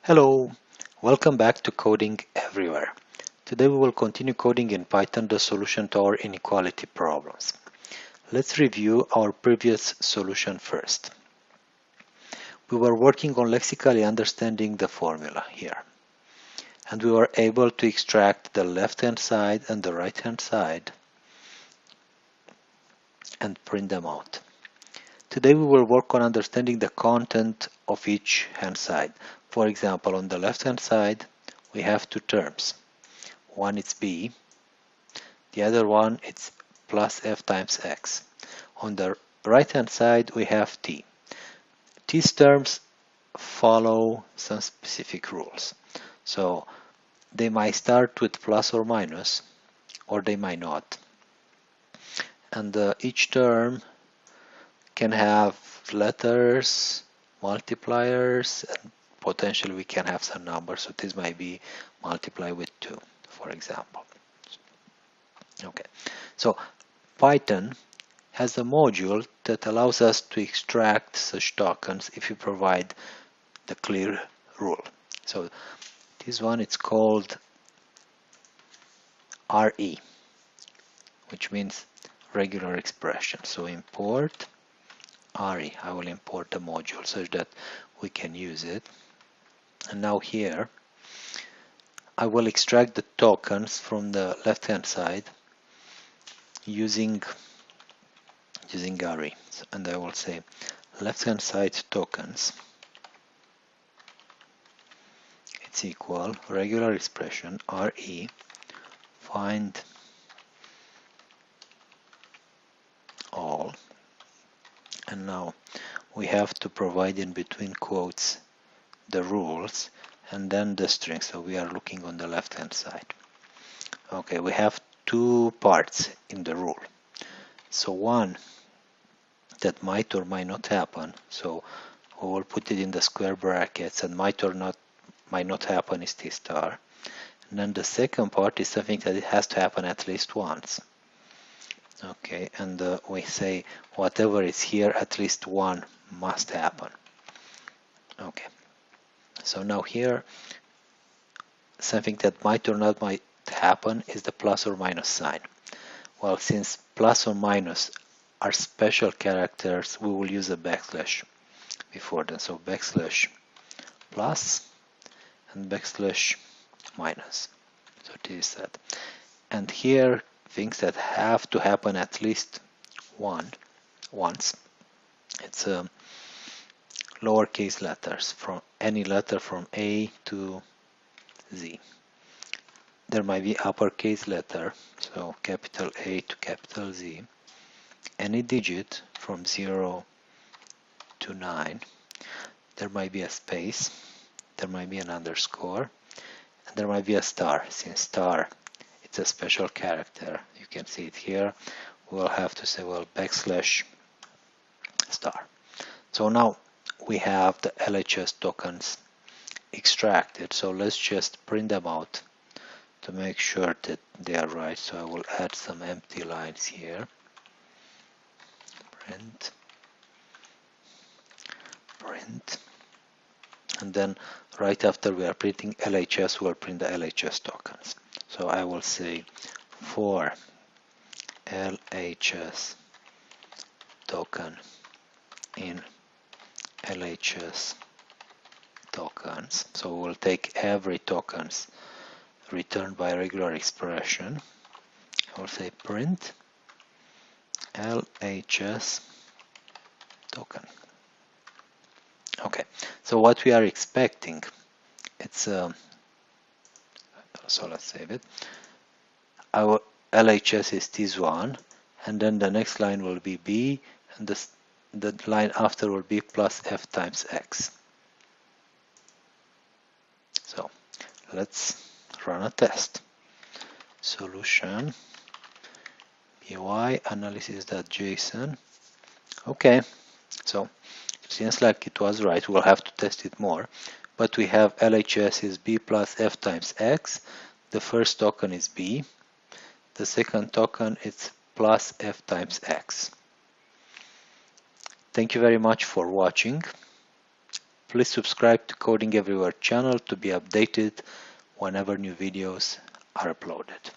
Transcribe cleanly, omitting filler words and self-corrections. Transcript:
Hello, welcome back to Coding Everywhere. Today we will continue coding in Python the solution to our inequality problems. Let's review our previous solution first. We were working on lexically understanding the formula here, and we were able to extract the left-hand side and the right-hand side and print them out. Today we will work on understanding the content of each hand side. For example, on the left-hand side, we have two terms. One is b, the other one is plus f times x. On the right-hand side, we have t. These terms follow some specific rules. So they might start with plus or minus, or they might not. And each term can have letters, multipliers, and potentially we can have some numbers. So this might be multiplied with 2, for example. Okay, so Python has a module that allows us to extract such tokens if you provide the clear rule. So this one, it's called RE, which means regular expression. So import RE. I will import the module so that we can use it. And now here I will extract the tokens from the left hand side using RE. And I will say left hand side tokens, it's equal regular expression RE find all, and now we have to provide in between quotes the rules and then the string. So we are looking on the left hand side. Okay, we have two parts in the rule. So one that might or might not happen, so we will put it in the square brackets, and might not happen is t star. And then the second part is something that it has to happen at least once. Okay, and we say whatever is here, at least one must happen. Okay, so now here something that might or not might happen is the plus or minus sign. Well, since plus or minus are special characters, we will use a backslash before them. So backslash plus and backslash minus. So this is that. And here things that have to happen at least once. It's lowercase letters, from any letter from A to Z. There might be uppercase letter, so capital A to capital Z. Any digit from 0 to 9. There might be a space, there might be an underscore, and there might be a star. Since star, it's a special character, you can see it here. We'll have to say, well, backslash star. So now we have the LHS tokens extracted. So let's just print them out to make sure that they are right. So I will add some empty lines here. Print. And then right after we are printing LHS, we'll print the LHS tokens. So I will say for LHS token in LHS tokens. So we'll take every tokens returned by regular expression. I will say print LHS token. Okay, so what we are expecting, it's so let's save it. Our LHS is this one, and then the next line will be B, and the line after will be plus F times X. So let's run a test. Solution UI analysis.json. Okay, so it seems like it was right. We'll have to test it more. But we have LHS is B plus F times X. The first token is B. The second token is plus F times X. Thank you very much for watching. Please subscribe to Coding Everywhere channel to be updated whenever new videos are uploaded.